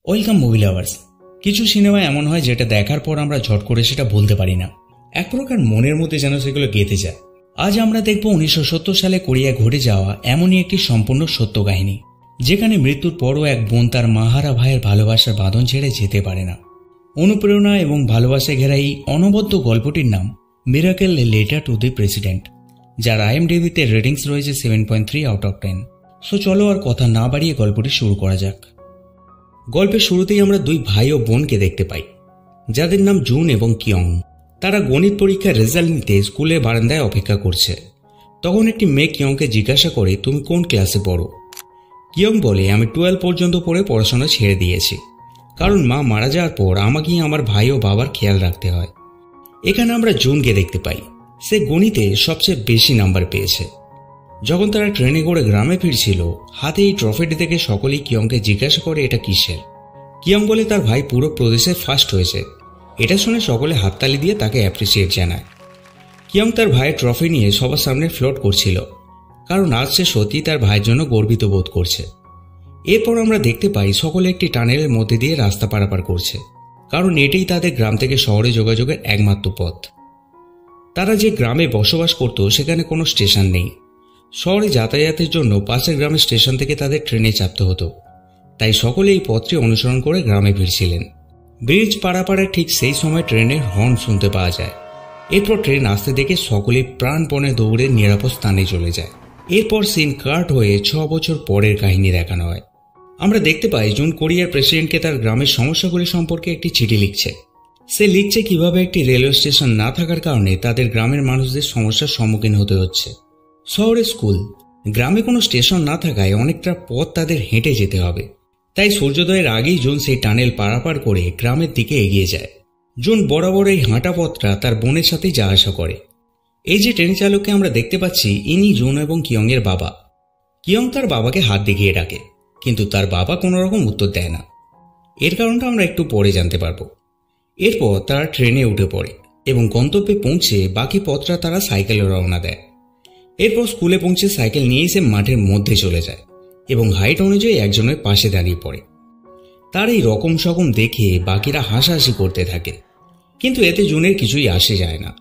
Welcome movie lovers. কিছু cinema এমন হয় যেটা দেখার পর আমরা ঝট করে সেটা বলতে পারি না, এক প্রকার মনের মধ্যে যেন সেগুলো গেঁথে যায়। আজ আমরা দেখব 1970 সালে কোরিয়ায় ঘটে যাওয়া এমনই একটি সম্পূর্ণ সত্য কাহিনী, যেখানে মৃত্যুর পরও এক বোন তার মাহারা ভাইয়ের ভালোবাসার বাঁধন ছেড়ে যেতে পারে না। অনুপ্রেরণা এবং ভালোবাসায় ঘেরা এই অনবদ্য গল্পটির নাম miracle letter to the president, যার IMDb-তে রেটিংস রয়েছে 7.3 আউট অফ 10। সো চলো আর কথা না বাড়িয়ে গল্পটি শুরু করা যাক। গল্পের শুরুতেই আমরা দুই ভাই ও বোনকে দেখতে পাই, যাদের নাম জুন এবং কিয়ং। তারা গণিত পরীক্ষার রেজাল্ট নিতে স্কুলের বারান্দায় অপেক্ষা করছে। তখন একটি মেয়ে কিয়ংকে জিজ্ঞাসা করে, তুমি কোন ক্লাসে পড়ো? কিয়ং বলে, আমি 12 পর্যন্ত পড়ে পড়াশোনা ছেড়ে দিয়েছি, কারণ মা মারা যাওয়ার পর আমাকেই আমার ভাই ও বাবার খেয়াল রাখতে হয়। এখানে আমরা জুনকে দেখতে পাই। সে গণিতে সবচেয়ে বেশি নাম্বার পেয়েছে। যখন তারা ট্রেনে করে গ্রামে ফিরছিল, হাতে এই ট্রফিটি দেখে সকলেই কিয়ংকে জিজ্ঞাসা করে এটা কিসের। কিয়ং বলে তার ভাই পুরো প্রদেশে ফার্স্ট হয়েছে। এটা শুনে সকলে হাততালি দিয়ে তাকে অ্যাপ্রিসিয়েট জানায়। কিয়ং তার ভাইয়ের ট্রফি নিয়ে সবার সামনে ফ্লোট করছিল, কারণ আজ সে সত্যি তার ভাইয়ের জন্য গর্বিত বোধ করছে। এরপর আমরা দেখতে পাই সকলে একটি টানেলের মধ্যে দিয়ে রাস্তা পারাপার করছে, কারণ এটাই তাদের গ্রাম থেকে শহরে যোগাযোগের একমাত্র পথ। তারা যে গ্রামে বসবাস করত সেখানে কোনো স্টেশন নেই। শহরে যাতায়াতের জন্য পাশের গ্রামের স্টেশন থেকে তাদের ট্রেনে চাপতে হতো, তাই সকলে এই পথটি অনুসরণ করে গ্রামে ফিরছিলেন। ব্রিজ পারাপারের ঠিক সেই সময় ট্রেনের হর্ন শুনতে পাওয়া যায়। এরপর ট্রেন আসতে দেখে সকলে প্রাণপণে দৌড়ে নিরাপদ স্থানে চলে যায়। এরপর সিন কাট হয়ে 6 বছর পরের কাহিনী দেখানো হয়। আমরা দেখতে পাই জুন কোরিয়ার প্রেসিডেন্টকে তার গ্রামের সমস্যাগুলি সম্পর্কে একটি চিঠি লিখছে। সে লিখছে কিভাবে একটি রেলওয়ে স্টেশন না থাকার কারণে তাদের গ্রামের মানুষদের সমস্যার সম্মুখীন হতে হচ্ছে। শহরে স্কুল, গ্রামে কোনো স্টেশন না থাকায় অনেকটা পথ তাদের হেঁটে যেতে হবে। তাই সূর্যোদয়ের আগেই জুন সেই টানেল পারাপার করে গ্রামের দিকে এগিয়ে যায়। জুন বরাবর এই হাঁটা পথটা তার বোনের সাথে যাওয়া আসা করে। এই যে ট্রেন চালককে আমরা দেখতে পাচ্ছি, ইনি জুন এবং কিয়ং এর বাবা। কিয়ং তার বাবাকে হাত দেখিয়ে ডাকে, কিন্তু তার বাবা কোনো রকম উত্তর দেয় না। এর কারণটা আমরা একটু পরে জানতে পারবো। এরপর তারা ট্রেনে উঠে পড়ে এবং গন্তব্যে পৌঁছে বাকি পথটা তারা সাইকেলে রওনা দেয়। এরপর স্কুলে পৌঁছে সাইকেল নিয়েই সে মাঠের মধ্যে চলে যায় এবং হাইট অনুযায়ী একজনের পাশে দাঁড়িয়ে পড়ে। তার এই রকম সকম দেখে বাকিরা হাসাহাসি করতে থাকে, কিন্তু এতে জুনের কিছুই আসে যায় না,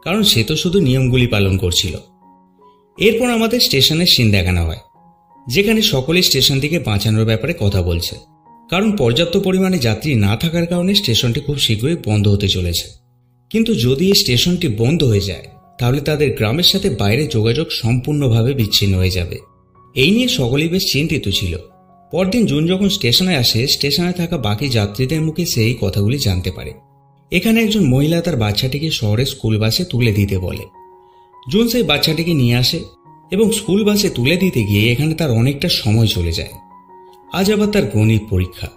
কারণ সে তো শুধু নিয়মগুলি পালন করছিল। এরপর আমাদের স্টেশনের সিন দেখানো হয়, যেখানে সকলে স্টেশন থেকে বাঁচানোর ব্যাপারে কথা বলছে, কারণ পর্যাপ্ত পরিমাণে যাত্রী না থাকার কারণে স্টেশনটি খুব শীঘ্রই বন্ধ হতে চলেছে। কিন্তু যদি এই স্টেশনটি বন্ধ হয়ে যায়, তাহলে তাদের গ্রামের সাথে বাইরে যোগাযোগ সম্পূর্ণভাবে বিচ্ছিন্ন হয়ে যাবে। এই নিয়ে সকলেই বেশ চিন্তিত ছিল। পরদিন জুন যখন স্টেশনে আসে, স্টেশনে থাকা বাকি যাত্রীদের মুখে সেই কথাগুলি জানতে পারে। এখানে একজন মহিলা তার বাচ্চাটিকে শহরের স্কুল বাসে তুলে দিতে বলে। জুন সেই বাচ্চাটিকে নিয়ে আসে এবং স্কুল বাসে তুলে দিতে গিয়ে এখানে তার অনেকটা সময় চলে যায়। আজ আবার তার গণিত পরীক্ষা।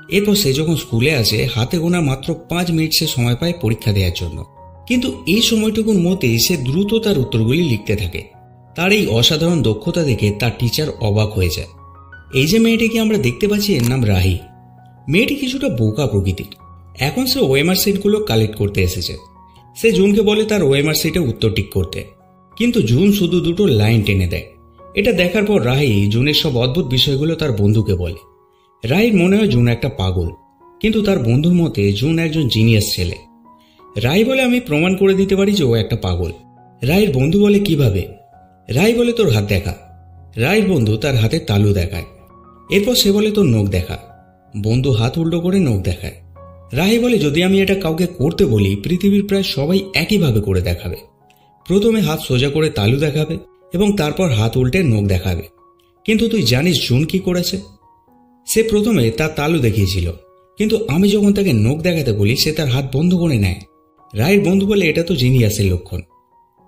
এরপর সে যখন স্কুলে আসে, হাতে গোনা মাত্র 5 মিনিট সে সময় পায় পরীক্ষা দেওয়ার জন্য। কিন্তু এই সময়টুকুর মধ্যেই সে দ্রুত তার উত্তরগুলি লিখতে থাকে। তার এই অসাধারণ দক্ষতা দেখে তার টিচার অবাক হয়ে যায়। এই যে মেয়েটিকে আমরা দেখতে পাচ্ছি, এর নাম রাহি। মেয়েটি কিছুটা বোকা প্রকৃতির। এখন সে ওএমআর সিটগুলো কালেক্ট করতে এসেছে। সে জুনকে বলে তার ওএমআর সিটে উত্তর টিক করতে, কিন্তু জুন শুধু দুটো লাইন টেনে দেয়। এটা দেখার পর রাহি জুনের সব অদ্ভুত বিষয়গুলো তার বন্ধুকে বলে। রাহির মনে হয় জুন একটা পাগল, কিন্তু তার বন্ধুর মতে জুন একজন জিনিয়াস ছেলে। রাহি বলে, আমি প্রমাণ করে দিতে পারি যে ও একটা পাগল। রাহির বন্ধু বলে, কিভাবে? রাহি বলে, তোর হাত দেখা। রাহির বন্ধু তার হাতে তালু দেখায়। এরপর সে বলে, তোর নখ দেখা। বন্ধু হাত উল্টো করে নখ দেখায়। রাহি বলে, যদি আমি এটা কাউকে করতে বলি, পৃথিবীর প্রায় সবাই একইভাবে করে দেখাবে। প্রথমে হাত সোজা করে তালু দেখাবে এবং তারপর হাত উল্টে নখ দেখাবে। কিন্তু তুই জানিস জুন কি করেছে? সে প্রথমে তার তালু দেখিয়েছিল, কিন্তু আমি যখন তাকে নখ দেখাতে বলি, সে তার হাত বন্ধ করে নেয়। রাহির বন্ধু বলে, এটা তো জিনিয়াসের লক্ষণ।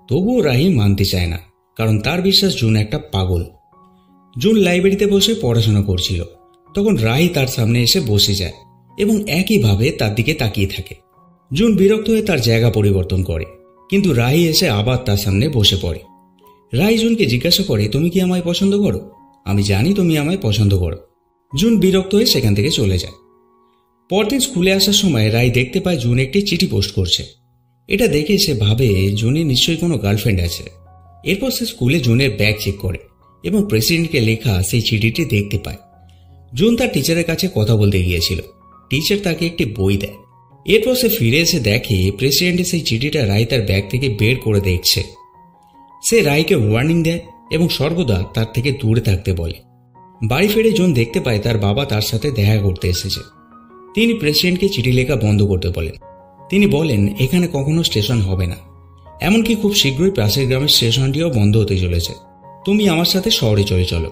তবুও রাহি মানতে চায় না, কারণ তার বিশ্বাস জুন একটা পাগল। জুন লাইব্রেরিতে বসে পড়াশোনা করছিল। তখন রাহি তার সামনে এসে বসে যায় এবং একইভাবে তার দিকে তাকিয়ে থাকে। জুন বিরক্ত হয়ে তার জায়গা পরিবর্তন করে, কিন্তু রাহি এসে আবার তার সামনে বসে পড়ে। রাহি জুনকে জিজ্ঞাসা করে, তুমি কি আমায় পছন্দ করো? আমি জানি তুমি আমায় পছন্দ করো। জুন বিরক্ত হয়ে সেখান থেকে চলে যায়। পরদিন স্কুলে আসার সময় রাহি দেখতে পায় জুন একটি চিঠি পোস্ট করছে। এটা দেখে সে ভাবে জুনের নিশ্চয়ই কোনো গার্লফ্রেন্ড আছে। এরপর সে স্কুলে জুনের ব্যাগ চেক করে এবং প্রেসিডেন্টকে লেখা সেই চিঠিটি দেখতে পায়। জুন তার টিচারের কাছে কথা বলতে গিয়েছিল। টিচার তাকে একটি বই দেয়। এরপর সে ফিরে এসে দেখে প্রেসিডেন্টের সেই চিঠিটা রাই তার ব্যাগ থেকে বের করে দেখছে। সে রাইকে ওয়ার্নিং দেয় এবং সর্বদা তার থেকে দূরে থাকতে বলে। বাড়ি ফিরে জুন দেখতে পায় তার বাবা তার সাথে দেখা করতে এসেছে। তিনি প্রেসিডেন্টকে চিঠি লেখা বন্ধ করতে বলেন। তিনি বলেন এখানে কখনো স্টেশন হবে না, এমনকি খুব শীঘ্রই পাশের গ্রামের স্টেশনটিও বন্ধ হতে চলেছে। তুমি আমার সাথে শহরে চলে চলো।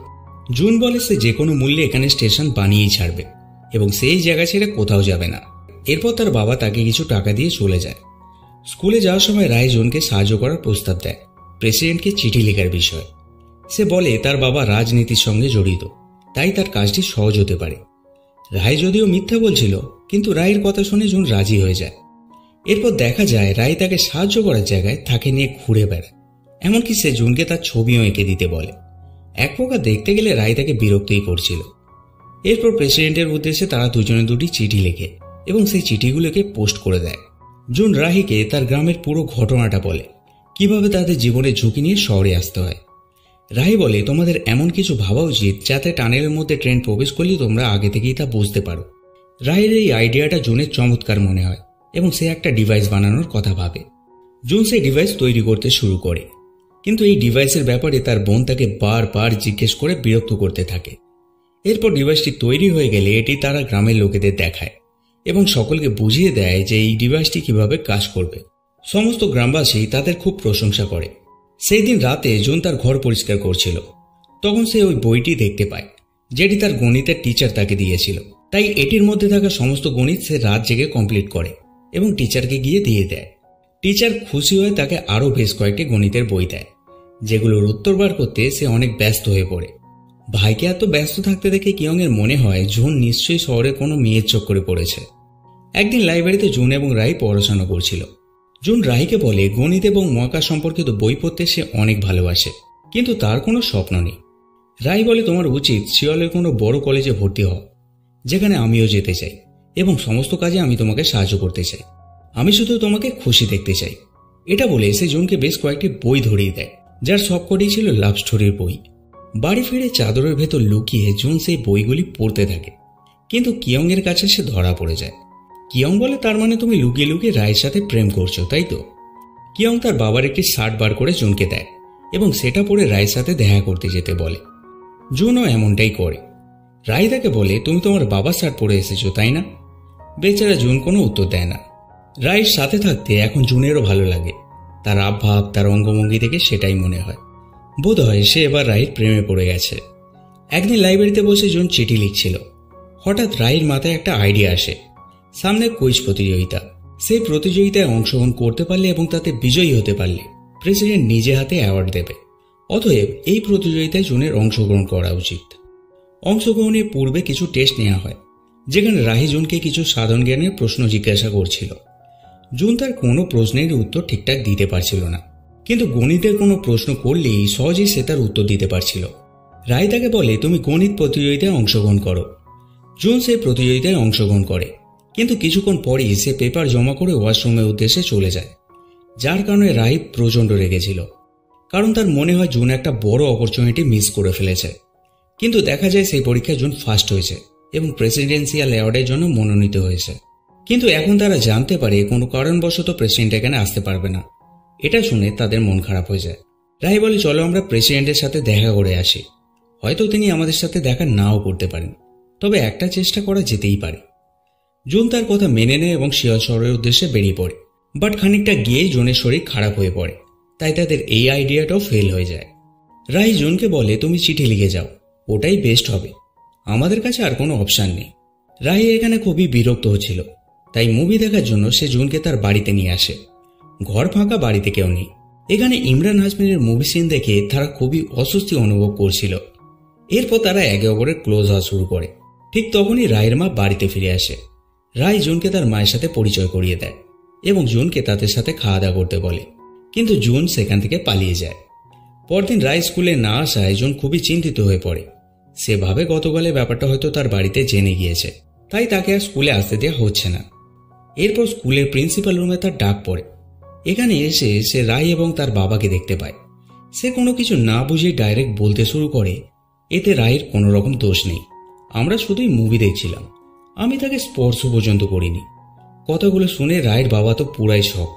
জুন বলে সে যে কোনো মূল্যে এখানে স্টেশন বানিয়েই ছাড়বে এবং সেই জায়গা ছেড়ে কোথাও যাবে না। এরপর তার বাবা তাকে কিছু টাকা দিয়ে চলে যায়। স্কুলে যাওয়ার সময় রায় জুনকে সাহায্য করার প্রস্তাব দেয় প্রেসিডেন্টকে চিঠি লেখার বিষয়ে। সে বলে তার বাবা রাজনীতির সঙ্গে জড়িত, তাই তার কাজটি সহজ হতে পারে। রায় যদিও মিথ্যা বলছিল, কিন্তু রায়ের কথা শুনে জুন রাজি হয়ে যায়। এরপর দেখা যায় রায় তাকে সাহায্য করার জায়গায় তাকে নিয়ে ঘুরে বেড়ায়, এমনকি সে জুনকে তার ছবিও এঁকে দিতে বলে। এক প্রকার দেখতে গেলে রায় তাকে বিরক্তই করছিল। এরপর প্রেসিডেন্টের উদ্দেশ্যে তারা দুজনে দুটি চিঠি লেখে এবং সেই চিঠিগুলোকে পোস্ট করে দেয়। জুন রাহিকে তার গ্রামের পুরো ঘটনাটা বলে, কিভাবে তাদের জীবনের ঝুঁকি নিয়ে শহরে আসতে হয়। রাহি বলে তোমাদের এমন কিছু ভাবা উচিত যাতে টানেলের মধ্যে ট্রেন প্রবেশ করলে তোমরা আগে থেকেই তা বুঝতে পারো। রাহির এই আইডিয়াটা জুনের চমৎকার মনে হয় এবং সে একটা ডিভাইস বানানোর কথা ভাবে। জুন সেই ডিভাইস তৈরি করতে শুরু করে, কিন্তু এই ডিভাইসের ব্যাপারে তার বোন তাকে বারবার জিজ্ঞেস করে বিরক্ত করতে থাকে। এরপর ডিভাইসটি তৈরি হয়ে গেলে এটি তারা গ্রামের লোকেদের দেখায় এবং সকলকে বুঝিয়ে দেয় যে এই ডিভাইসটি কিভাবে কাজ করবে। সমস্ত গ্রামবাসী তাদের খুব প্রশংসা করে। সেই দিন রাতে জুন তার ঘর পরিষ্কার করছিল, তখন সে ওই বইটি দেখতে পায় যেটি তার গণিতের টিচার তাকে দিয়েছিল। তাই এটির মধ্যে থাকা সমস্ত গণিত সে রাত জেগে কমপ্লিট করে এবং টিচারকে গিয়ে দিয়ে দেয়। টিচার খুশি হয়ে তাকে আরও বেশ কয়েকটি গণিতের বই দেয়, যেগুলোর উত্তর বার করতে সে অনেক ব্যস্ত হয়ে পড়ে। ভাইকে এত ব্যস্ত থাকতে দেখে কিয়ংয়ের মনে হয় জুন নিশ্চয়ই শহরে কোনো মেয়ের চক্করে পড়েছে। একদিন লাইব্রেরিতে জুন এবং রাই পড়াশোনা করছিল। জুন রাহিকে বলে গণিত এবং মহাকাশ সম্পর্কিত বই পড়তে সে অনেক ভালোবাসে, কিন্তু তার কোনো স্বপ্ন নেই। রাই বলে তোমার উচিত সিওলের কোনো বড় কলেজে ভর্তি হও, যেখানে আমিও যেতে চাই এবং সমস্ত কাজে আমি তোমাকে সাহায্য করতে চাই। আমি শুধু তোমাকে খুশি দেখতে চাই। এটা বলে সে জুনকে বেশ কয়েকটি বই ধরিয়ে দেয়, যার সবকটি ছিল লাভ স্টোরির বই। বাড়ি ফিরে চাদরের ভেতর লুকিয়ে জুন সেই বইগুলি পড়তে থাকে, কিন্তু কিয়ংয়ের কাছে সে ধরা পড়ে যায়। কিয়ং বলে তার মানে তুমি লুকিয়ে লুকিয়ে রায়ের সাথে প্রেম করছো, তাই তো? কিয়ং তার বাবার একটি শার্ট বার করে জুনকে দেয় এবং সেটা পরে রায়ের সাথে দেখা করতে যেতে বলে। জুনও এমনটাই করে। রায় তাকে বলে তুমি তোমার বাবার শার্ট পরে এসেছো, তাই না? বেচারা জুন কোনো উত্তর দেয় না। রায়ের সাথে থাকতে এখন জুনেরও ভালো লাগে। তার আবভাব, তার অঙ্গভঙ্গি থেকে সেটাই মনে হয়। বোধ হয় সে এবার রায়ের প্রেমে পড়ে গেছে। একদিন লাইব্রেরিতে বসে জুন চিঠি লিখছিল। হঠাৎ রায়ের মাথায় একটা আইডিয়া আসে। সামনে কুইজ প্রতিযোগিতা। সেই প্রতিযোগিতায় অংশগ্রহণ করতে পারলে এবং তাতে বিজয়ী হতে পারলে প্রেসিডেন্ট নিজে হাতে অ্যাওয়ার্ড দেবে। অতএব এই প্রতিযোগিতায় জুনের অংশগ্রহণ করা উচিত। অংশগ্রহণের পূর্বে কিছু টেস্ট নেওয়া হয়, যেখানে রাহি জুনকে কিছু সাধারণ জ্ঞানের প্রশ্ন জিজ্ঞাসা করছিল। জুন তার কোনো প্রশ্নের উত্তর ঠিকঠাক দিতে পারছিল না, কিন্তু গণিতের কোনো প্রশ্ন করলেই সহজেই সে তার উত্তর দিতে পারছিল। রায় তাকে বলে তুমি গণিত প্রতিযোগিতায় অংশগ্রহণ করো। জুন সেই প্রতিযোগিতায় অংশগ্রহণ করে, কিন্তু কিছুক্ষণ পরেই সে পেপার জমা করে ওয়াশরুমের উদ্দেশ্যে চলে যায়, যার কারণে রায় প্রচণ্ড রেগেছিল। কারণ তার মনে হয় জুন একটা বড় অপরচুনিটি মিস করে ফেলেছে। কিন্তু দেখা যায় সেই পরীক্ষায় জুন ফার্স্ট হয়েছে এবং প্রেসিডেন্সিয়াল অ্যাওয়ার্ডের জন্য মনোনীত হয়েছে। কিন্তু এখন তারা জানতে পারে কোনো কারণবশত প্রেসিডেন্ট এখানে আসতে পারবে না। এটা শুনে তাদের মন খারাপ হয়ে যায়। রায় বলে চলো আমরা প্রেসিডেন্টের সাথে দেখা করে আসি। হয়তো তিনি আমাদের সাথে দেখা নাও করতে পারেন, তবে একটা চেষ্টা করা যেতেই পারে। জুন তার কথা মেনে নেয় এবং সিওল শহরের উদ্দেশ্যে বেরিয়ে পড়ে। বাট খানিকটা গিয়েই জুনের শরীর খারাপ হয়ে পড়ে, তাই তাদের এই আইডিয়াটাও ফেল হয়ে যায়। রায় জুনকে বলে তুমি চিঠি লিখে যাও, ওটাই বেস্ট হবে। আমাদের কাছে আর কোনো অপশান নেই। রায় এখানে খুবই বিরক্ত হচ্ছিল, তাই মুভি দেখার জন্য সে জুনকে তার বাড়িতে নিয়ে আসে। ঘর ফাঁকা, বাড়িতে কেউ নেই। এখানে ইমরান হাশমিনের মুভি সিন দেখে তারা খুবই অস্বস্তি অনুভব করছিল। এরপর তারা একে অপরের ক্লোজ হওয়া শুরু করে। ঠিক তখনই রায়ের মা বাড়িতে ফিরে আসে। রায় জুনকে তার মায়ের সাথে পরিচয় করিয়ে দেয় এবং জুনকে তাদের সাথে খাওয়া দাওয়া করতে বলে, কিন্তু জুন সেখান থেকে পালিয়ে যায়। পরদিন রায় স্কুলে না আসায় জুন খুবই চিন্তিত হয়ে পড়ে। সে ভাবে গতকালে ব্যাপারটা হয়তো তার বাড়িতে জেনে গিয়েছে, তাই তাকে আর স্কুলে আসতে দেওয়া হচ্ছে না। এরপর স্কুলের প্রিন্সিপাল রুমে তার ডাক পড়ে। এখানে এসে সে রায় এবং তার বাবাকে দেখতে পায়। সে কোনো কিছু না বুঝে ডাইরেক্ট বলতে শুরু করে এতে রায়ের কোনো রকম দোষ নেই, আমরা শুধুই মুভি দেখছিলাম, আমি তাকে স্পর্শ পর্যন্ত করিনি। কথাগুলো শুনে রায়ের বাবা তো পুরাই শক।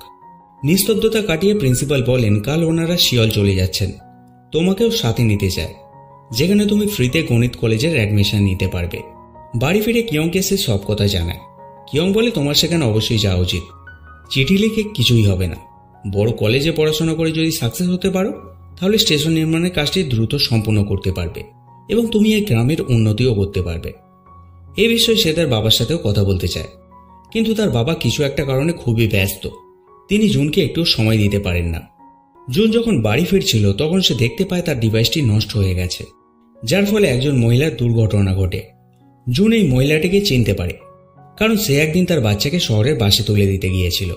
নিস্তব্ধতা কাটিয়ে প্রিন্সিপাল বলেন, কাল ওনারা শিয়ল চলে যাচ্ছেন, তোমাকেও সাথে নিতে চায়, যেখানে তুমি ফ্রিতে গণিত কলেজের অ্যাডমিশন নিতে পারবে। বাড়ি ফিরে কিয়ংকে সে সব কথা জানায়। কিয়ং বলে, তোমার সেখানে অবশ্যই যাওয়া উচিত। চিঠি লিখে কিছুই হবে না, বড় কলেজে পড়াশোনা করে যদি সাকসেস হতে পারো তাহলে স্টেশন নির্মাণের কাজটি দ্রুত সম্পূর্ণ করতে পারবে এবং তুমি এই গ্রামের উন্নতিও করতে পারবে। এই বিষয়ে সে তার বাবার সাথেও কথা বলতে চায়, কিন্তু তার বাবা কিছু একটা কারণে খুবই ব্যস্ত। তিনি জুনকে একটু সময় দিতে পারেন না। জুন যখন বাড়ি ফিরছিল তখন সে দেখতে পায় তার ডিভাইসটি নষ্ট হয়ে গেছে, যার ফলে একজন মহিলার দুর্ঘটনা ঘটে। জুন এই মহিলাটিকে চিনতে পারে, কারণ সে একদিন তার বাচ্চাকে শহরের বাসে তুলে দিতে গিয়েছিল।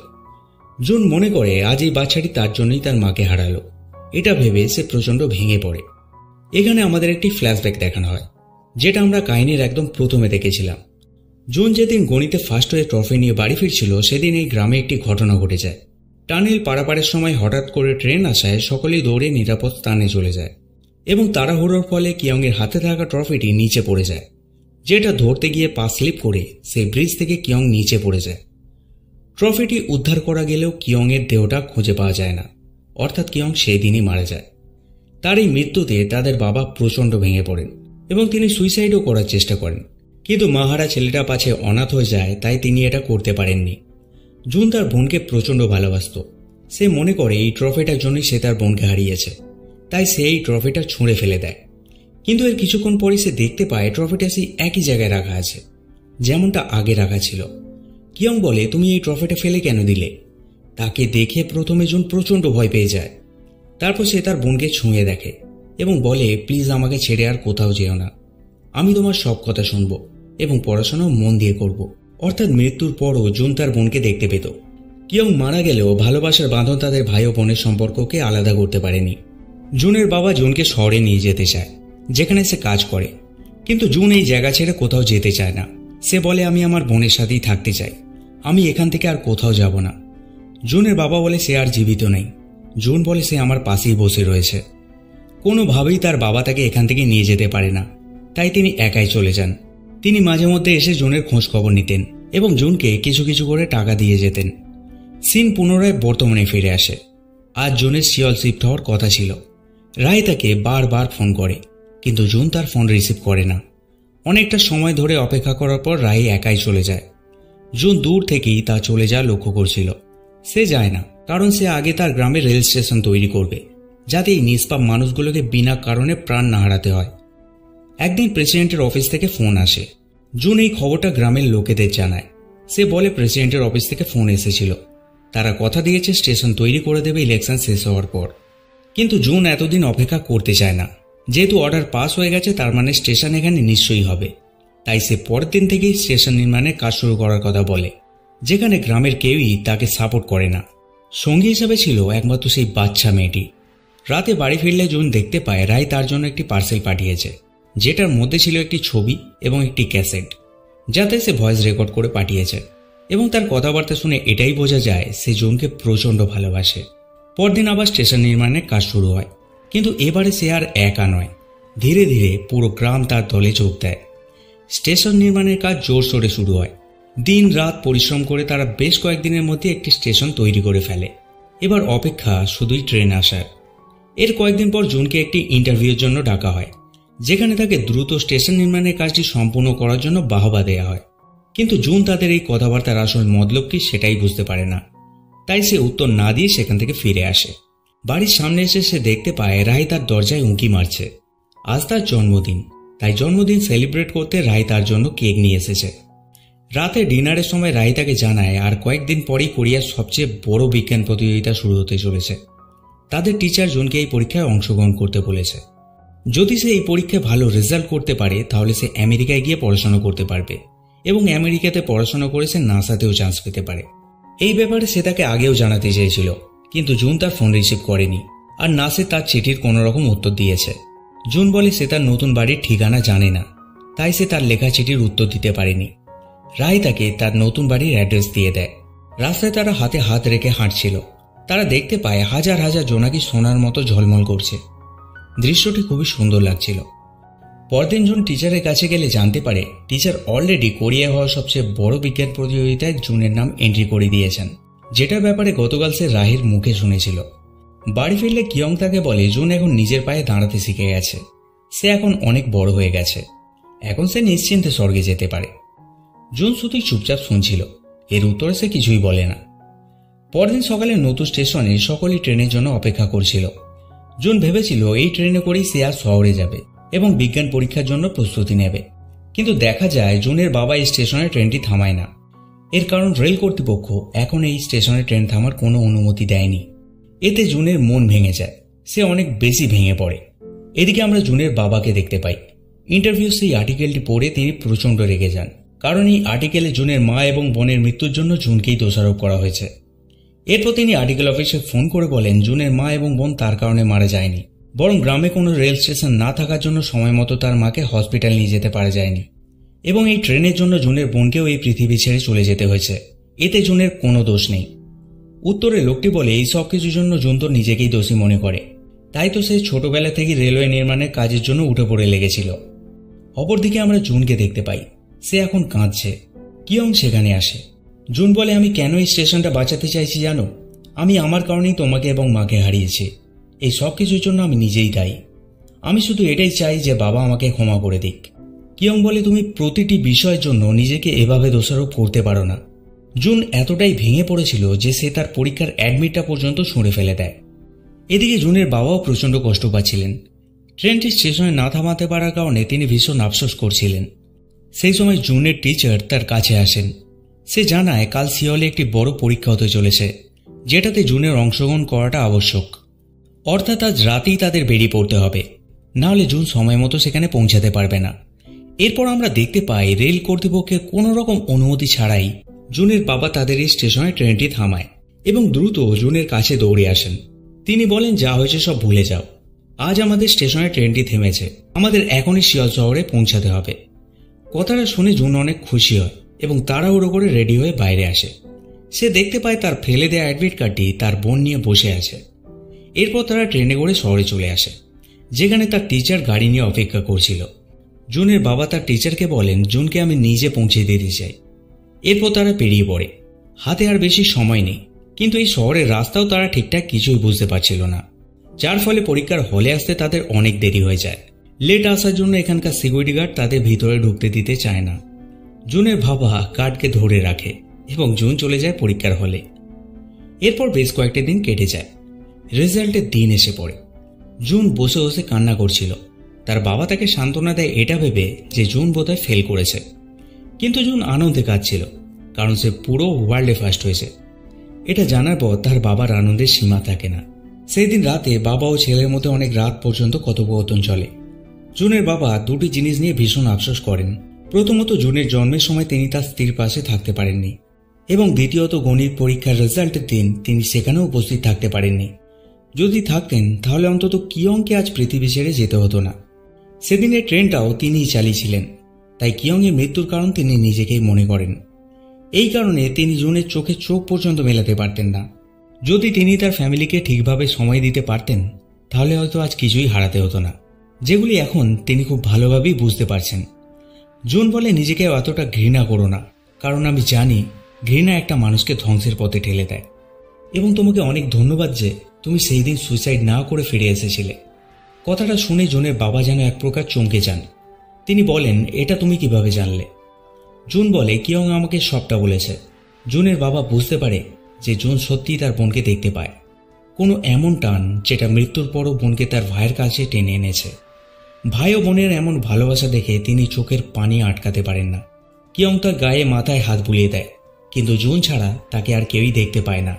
জুন মনে করে আজ এই বাচ্চাটি তার জন্যই তার মাকে হারালো। এটা ভেবে সে প্রচন্ড ভেঙে পড়ে। এখানে আমাদের একটি ফ্ল্যাশব্যাক দেখানো হয়, যেটা আমরা কাহিনীর একদম প্রথমে দেখেছিলাম। জুন যেদিন গণিতে ফার্স্ট হয়ে ট্রফি নিয়ে বাড়ি ফিরছিল সেদিন এই গ্রামে একটি ঘটনা ঘটে যায়। টানেল পারাপারের সময় হঠাৎ করে ট্রেন আসায় সকলেই দৌড়ে নিরাপদ স্থানে চলে যায় এবং তাড়াহুড়োর ফলে কিয়ংয়ের হাতে থাকা ট্রফিটি নিচে পড়ে যায়, যেটা ধরতে গিয়ে পা স্লিপ করে সেই ব্রিজ থেকে কিয়ং নিচে পড়ে যায়। ট্রফিটি উদ্ধার করা গেলেও কিয়ংয়ের দেহটা খুঁজে পাওয়া যায় না, অর্থাৎ কিয়ং সেই দিনই মারা যায়। তার এই মৃত্যুতে তাদের বাবা প্রচণ্ড ভেঙে পড়েন এবং তিনি সুইসাইডও করার চেষ্টা করেন, কিন্তু মাহারা ছেলেটা পাছে অনাথ হয়ে যায় তাই তিনি এটা করতে পারেননি। জুন তার বোনকে প্রচণ্ড ভালোবাসত। সে মনে করে এই ট্রফিটার জন্যই সে তার বোনকে হারিয়েছে, তাই সে এই ট্রফিটা ছুঁড়ে ফেলে দেয়। কিন্তু এর কিছুক্ষণ পরে সে দেখতে পায় ট্রফিটা সেই একই জায়গায় রাখা আছে, যেমনটা আগে রাখা ছিল। কিয়ং বলে, তুমি এই ট্রফিটা ফেলে কেন দিলে? তাকে দেখে প্রথমে জুন প্রচণ্ড ভয় পেয়ে যায়। তারপর সে তার বোনকে ছুঁয়ে দেখে এবং বলে, প্লিজ আমাকে ছেড়ে আর কোথাও যেও না, আমি তোমার সব কথা শুনব এবং পড়াশোনাও মন দিয়ে করব। অর্থাৎ মৃত্যুর পরও জুন তার বোনকে দেখতে পেত। কিয়ং মারা গেলেও ভালোবাসার বাঁধন তাদের ভাই ও বোনের সম্পর্ককে আলাদা করতে পারেনি। জুনের বাবা জুনকে শহরে নিয়ে যেতে চায়, যেখানে সে কাজ করে, কিন্তু জুন এই জায়গা ছেড়ে কোথাও যেতে চায় না। সে বলে, আমি আমার বোনের সাথেই থাকতে চাই, আমি এখান থেকে আর কোথাও যাব না। জুনের বাবা বলে সে আর জীবিত নেই। জুন বলে সে আমার পাশেই বসে রয়েছে। কোনোভাবেই তার বাবা তাকে এখান থেকে নিয়ে যেতে পারে না, তাই তিনি একাই চলে যান। তিনি মাঝে মধ্যে এসে জুনের খোঁজ খবর নিতেন এবং জুনকে কিছু কিছু করে টাকা দিয়ে যেতেন। সিন পুনরায় বর্তমানে ফিরে আসে। আজ জুনের শিয়ল শিফট হওয়ার কথা ছিল। রায় তাকে বারবার ফোন করে, কিন্তু জুন তার ফোন রিসিভ করে না। অনেকটা সময় ধরে অপেক্ষা করার পর রায় একাই চলে যায়। জুন দূর থেকেই তা চলে যাওয়া লক্ষ্য করছিল। সে যায় না, কারণ সে আগে তার গ্রামে রেল স্টেশন তৈরি করবে, যাতে এই নিষ্পাপ মানুষগুলোকে বিনা কারণে প্রাণ না হারাতে হয়। একদিন প্রেসিডেন্টের অফিস থেকে ফোন আসে। জুন এই খবরটা গ্রামের লোকেদের জানায়। সে বলে প্রেসিডেন্টের অফিস থেকে ফোন এসেছিল, তারা কথা দিয়েছে স্টেশন তৈরি করে দেবে ইলেকশন শেষ হওয়ার পর। কিন্তু জুন এতদিন অপেক্ষা করতে চায় না। যেহেতু অর্ডার পাস হয়ে গেছে তার মানে স্টেশন এখানে নিশ্চয়ই হবে, তাই সে পরের দিন থেকেই স্টেশন নির্মাণের কাজ শুরু করার কথা বলে, যেখানে গ্রামের কেউই তাকে সাপোর্ট করে না। সঙ্গী হিসাবে ছিল একমাত্র সেই বাচ্চা মেয়েটি। রাতে বাড়ি ফিরলে জুন দেখতে পায় রায় তার জন্য একটি পার্সেল পাঠিয়েছে, যেটার মধ্যে ছিল একটি ছবি এবং একটি ক্যাসেট, যাতে সে ভয়েস রেকর্ড করে পাঠিয়েছে। এবং তার কথাবার্তা শুনে এটাই বোঝা যায় সে জুনকে প্রচণ্ড ভালোবাসে। পরদিন আবার স্টেশন নির্মাণের কাজ শুরু হয়, কিন্তু এবারে সে আর একা নয়। ধীরে ধীরে পুরো গ্রাম তার দলে যোগ দেয়। স্টেশন নির্মাণের কাজ জোরসোরে শুরু হয়। দিন রাত পরিশ্রম করে তারা বেশ কয়েকদিনের মধ্যে একটি স্টেশন তৈরি করে ফেলে। এবার অপেক্ষা শুধুই ট্রেন আসার। এর কয়েকদিন পর জুনকে একটি ইন্টারভিউর জন্য ডাকা হয়, যেখানে তাকে দ্রুত স্টেশন নির্মাণের কাজটি সম্পূর্ণ করার জন্য বাহবা দেয়া হয়। কিন্তু জুন তাদের এই কথাবার্তার আসল মতলব কি সেটাই বুঝতে পারে না, তাই সে উত্তর না দিয়ে সেখান থেকে ফিরে আসে। বাড়ির সামনে এসে সে দেখতে পায় রায় তার দরজায় উঁকি মারছে। আজ তার জন্মদিন, তাই জন্মদিন সেলিব্রেট করতে রায় তার জন্য কেক নিয়ে এসেছে। রাতে ডিনারের সময় রায় তাকে জানায় আর কয়েকদিন পরেই কোরিয়ার সবচেয়ে বড় বিজ্ঞান প্রতিযোগিতা শুরু হতে চলেছে। তাদের টিচার জুনকে এই পরীক্ষায় অংশগ্রহণ করতে বলেছে। যদি সে এই পরীক্ষায় ভালো রেজাল্ট করতে পারে তাহলে সে আমেরিকায় গিয়ে পড়াশোনা করতে পারবে এবং আমেরিকাতে পড়াশোনা করে সে নাসাতেও চান্স পেতে পারে। এই ব্যাপারে সে তাকে আগেও জানাতে চেয়েছিল, কিন্তু জুন তার ফোন রিসিভ করেনি আর না সে তার চিঠির কোনো রকম উত্তর দিয়েছে। জুন বলে সে তার নতুন বাড়ির ঠিকানা জানে না, তাই সে তার লেখা চিঠির উত্তর দিতে পারেনি। রায় তাকে তার নতুন বাড়ির অ্যাড্রেস দিয়ে দেয়। রাস্তায় তারা হাতে হাত রেখে হাঁটছিল। তারা দেখতে পায় হাজার হাজার জোনাকি সোনার মতো ঝলমল করছে। দৃশ্যটি খুবই সুন্দর লাগছিল। পরদিন জুন টিচারের কাছে গেলে জানতে পারে টিচার অলরেডি কোরিয়ায় হওয়া সবচেয়ে বড় বিজ্ঞান প্রতিযোগিতায় জুনের নাম এন্ট্রি করে দিয়েছেন, যেটার ব্যাপারে গতকাল সে রাহির মুখে শুনেছিল। বাড়ি ফিরলে কিয়ং তাকে বলে জুন এখন নিজের পায়ে দাঁড়াতে শিখে গেছে, সে এখন অনেক বড় হয়ে গেছে, এখন সে নিশ্চিন্তে স্বর্গে যেতে পারে। জুন শুধুই চুপচাপ শুনছিল, এর উত্তরে সে কিছুই বলে না। পরদিন সকালে নতুন স্টেশনে সকলেই ট্রেনের জন্য অপেক্ষা করছিল। জুন ভেবেছিল এই ট্রেনে করেই সে আর শহরে যাবে এবং বিজ্ঞান পরীক্ষার জন্য প্রস্তুতি নেবে, কিন্তু দেখা যায় জুনের বাবা এই স্টেশনে ট্রেনটি থামায় না। এর কারণ রেল কর্তৃপক্ষ এখন এই স্টেশনে ট্রেন থামার কোনো অনুমতি দেয়নি। এতে জুনের মন ভেঙে যায়, সে অনেক বেশি ভেঙে পড়ে। এদিকে আমরা জুনের বাবাকে দেখতে পাই। ইন্টারভিউ সেই আর্টিকেলটি পড়ে তিনি প্রচণ্ড রেগে যান, কারণ এই আর্টিকেলে জুনের মা এবং বোনের মৃত্যুর জন্য জুনকেই দোষারোপ করা হয়েছে। এরপর তিনি আর্টিকেল অফিসে ফোন করে বলেন জুনের মা এবং বোন তার কারণে মারা যায়নি, বরং গ্রামে কোনো রেল স্টেশন না থাকার জন্য সময় মতো তার মাকে হসপিটাল নিয়ে যেতে পারা যায়নি, এবং এই ট্রেনের জন্য জুনের বোনকেও এই পৃথিবী ছেড়ে চলে যেতে হয়েছে, এতে জুনের কোনো দোষ নেই। উত্তরে লোকটি বলে এই সব কিছুর জন্য জুন তো নিজেকেই দোষী মনে করে, তাই তো সে ছোটবেলা থেকে রেলওয়ে নির্মাণের কাজের জন্য উঠে পড়ে লেগেছিল। অপরদিকে আমরা জুনকে দেখতে পাই, সে এখন কাঁদছে। কিয়ং সেখানে আসে। জুন বলে আমি কেন এই স্টেশনটা বাঁচাতে চাইছি জানো, আমি আমার কারণেই তোমাকে এবং মাকে হারিয়েছি, এই সব কিছুর জন্য আমি নিজেই দায়ী, আমি শুধু এটাই চাই যে বাবা আমাকে ক্ষমা করে দিক। কিয়ং বলে তুমি প্রতিটি বিষয়ের জন্য নিজেকে এভাবে দোষারোপ করতে পারো না। জুন এতটাই ভেঙে পড়েছিল যে সে তার পরীক্ষার অ্যাডমিটটা পর্যন্ত ছুঁড়ে ফেলে দেয়। এদিকে জুনের বাবাও প্রচণ্ড কষ্ট পাচ্ছিলেন। ট্রেনটি স্টেশনে না থামাতে পারার কারণে তিনি ভীষণ আফসোস করছিলেন। সেই সময় জুনের টিচার তার কাছে আসেন। সে জানায় কাল সিওলে একটি বড় পরীক্ষা হতে চলেছে, যেটাতে জুনের অংশগ্রহণ করাটা আবশ্যক, অর্থাৎ আজ রাতেই তাদের বেরিয়ে পড়তে হবে, নাহলে জুন সময় মতো সেখানে পৌঁছাতে পারবে না। এরপর আমরা দেখতে পাই রেল কর্তৃপক্ষের কোনো রকম অনুমতি ছাড়াই জুনের বাবা তাদের এই স্টেশনে ট্রেনটি থামায় এবং দ্রুত জুনের কাছে দৌড়ে আসেন। তিনি বলেন যা হয়েছে সব ভুলে যাও, আজ আমাদের স্টেশনে ট্রেনটি থেমেছে, আমাদের এখনই সিওল শহরে পৌঁছাতে হবে। কথাটা শুনে জুন অনেক খুশি হয় এবং তাড়াহুড়ো করে রেডি হয়ে বাইরে আসে। সে দেখতে পায় তার ফেলে দেওয়া অ্যাডমিট কার্ডটি তার বোন নিয়ে বসে আছে। এরপর তারা ট্রেনে করে শহরে চলে আসে, যেখানে তার টিচার গাড়ি নিয়ে অপেক্ষা করছিল। জুনের বাবা তার টিচারকে বলেন জুনকে আমি নিজে পৌঁছে দিতে চাই। এরপর তারা বেরিয়ে পড়ে। হাতে আর বেশি সময় নেই, কিন্তু এই শহরের রাস্তাও তারা ঠিকঠাক কিছুই বুঝতে পারছিল না, যার ফলে পরীক্ষার হলে আসতে তাদের অনেক দেরি হয়ে যায়। লেট আসার জন্য এখানকার সিকিউরিটি গার্ড তাদের ভিতরে ঢুকতে দিতে চায় না। জুনের বাবা গার্ডকে ধরে রাখে এবং জুন চলে যায় পরীক্ষার হলে। এরপর বেশ কয়েকটি দিন কেটে যায়। রেজাল্টের দিন এসে পড়ে। জুন বসে বসে কান্না করছিল। তার বাবা তাকে সান্ত্বনা দেয় এটা ভেবে যে জুন বোধহয় ফেল করেছে, কিন্তু জুন আনন্দে কাঁদছিল, কারণ সে পুরো ওয়ার্ল্ডে ফার্স্ট হয়েছে। এটা জানার পর তার বাবার আনন্দের সীমা থাকে না। সেই দিন রাতে বাবা ও ছেলের মধ্যে অনেক রাত পর্যন্ত কথোপকথন চলে। জুনের বাবা দুটি জিনিস নিয়ে ভীষণ আফসোস করেন। প্রথমত, জুনের জন্মের সময় তিনি তার স্ত্রীর পাশে থাকতে পারেননি, এবং দ্বিতীয়ত গণিত পরীক্ষার রেজাল্টের দিন তিনি সেখানেও উপস্থিত থাকতে পারেননি। যদি থাকতেন তাহলে অন্তত কিয়ংকে আজ পৃথিবী ছেড়ে যেতে হতো না। সেদিনের ট্রেনটাও তিনিই চালিয়েছিলেন, তাই কিয়ংয়ের মৃত্যুর কারণ তিনি নিজেকেই মনে করেন। এই কারণে তিনি জুনের চোখে চোখ পর্যন্ত মেলাতে পারতেন না। যদি তিনি তার ফ্যামিলিকে ঠিকভাবে সময় দিতে পারতেন তাহলে হয়তো আজ কিছুই হারাতে হতো না, যেগুলি এখন তিনি খুব ভালোভাবেই বুঝতে পারছেন। জুন বলে নিজেকে এতটা ঘৃণা করো না, কারণ আমি জানি ঘৃণা একটা মানুষকে ধ্বংসের পথে ঠেলে দেয়, এবং তোমাকে অনেক ধন্যবাদ যে তুমি সেই দিন সুইসাইড না করে ফিরে এসেছিলে। কথাটা শুনে জুনের বাবা যেন এক প্রকার চমকে যান। তিনি বলেন এটা তুমি কিভাবে জানলে? জুন বলে কিয়ং আমাকে সবটা বলেছে। জুনের বাবা বুঝতে পারে যে জুন সত্যিই তার বোনকে দেখতে পায়, কোনো এমন টান যেটা মৃত্যুর পরও বোনকে তার ভাইয়ের কাছে টেনে এনেছে। ভাই ও বোনের এমন ভালোবাসা দেখে তিনি চোখের পানি আটকাতে পারেন না। কিয়ং তার গায়ে মাথায় হাত বুলিয়ে দেয়, কিন্তু জুন ছাড়া তাকে আর কেউই দেখতে পায় না।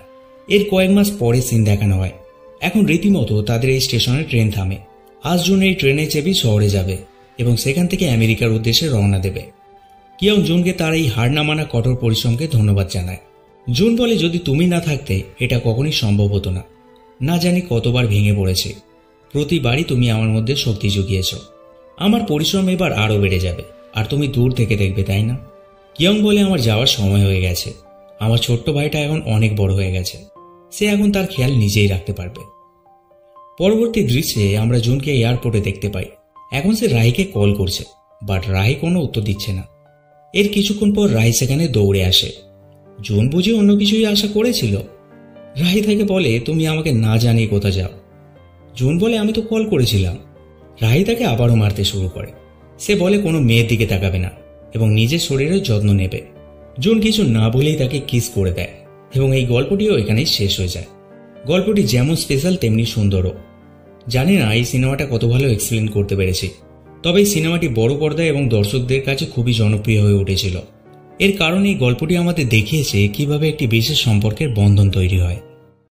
এর কয়েক মাস পরে সিন দেখানো হয়। এখন রীতিমতো তাদের এই স্টেশনে ট্রেন থামে। আজ জুন এই ট্রেনে চেপে শহরে যাবে এবং সেখান থেকে আমেরিকার উদ্দেশ্যে রওনা দেবে। কিয়ং জুনকে তার এই হার না মানা কঠোর পরিশ্রমকে ধন্যবাদ জানায়। জুন বলে যদি তুমি না থাকতে এটা কখনই সম্ভব হতো না। না জানি কতবার ভেঙে পড়েছে, প্রতিবারই তুমি আমার মধ্যে শক্তি জুগিয়েছ। আমার পরিশ্রম এবার আরও বেড়ে যাবে, আর তুমি দূর থেকে দেখবে, তাই না? কিয়ং বলে আমার যাওয়ার সময় হয়ে গেছে। আমার ছোট্ট ভাইটা এখন অনেক বড় হয়ে গেছে, সে এখন তার খেয়াল নিজেই রাখতে পারবে। পরবর্তী দৃশ্যে আমরা জুনকে এয়ারপোর্টে দেখতে পাই। এখন সে রাহিকে কল করছে, বাট রাহি কোনো উত্তর দিচ্ছে না। এর কিছুক্ষণ পর রাহি সেখানে দৌড়ে আসে। জুন বুঝে অন্য কিছুই আশা করেছিল। রাহি তাকে বলে, তুমি আমাকে না জানিয়ে কোথা যাও? জুন বলে, আমি তো কল করেছিলাম। রাহি তাকে আবারও মারতে শুরু করে। সে বলে কোনো মেয়ের দিকে তাকাবে না এবং নিজের শরীরের যত্ন নেবে। জুন কিছু না বলেই তাকে কিস করে দেয় এবং এই গল্পটিও এখানেই শেষ হয়ে যায়। গল্পটি যেমন স্পেশাল তেমনি সুন্দরও। জানি না এই সিনেমাটা কত ভালো এক্সপ্লেন করতে পেরেছি, তবে এই সিনেমাটি বড় পর্দায় এবং দর্শকদের কাছে খুবই জনপ্রিয় হয়ে উঠেছিল। এর কারণ এই গল্পটি আমাদের দেখিয়েছে কিভাবে একটি বিশেষ সম্পর্কের বন্ধন তৈরি হয়।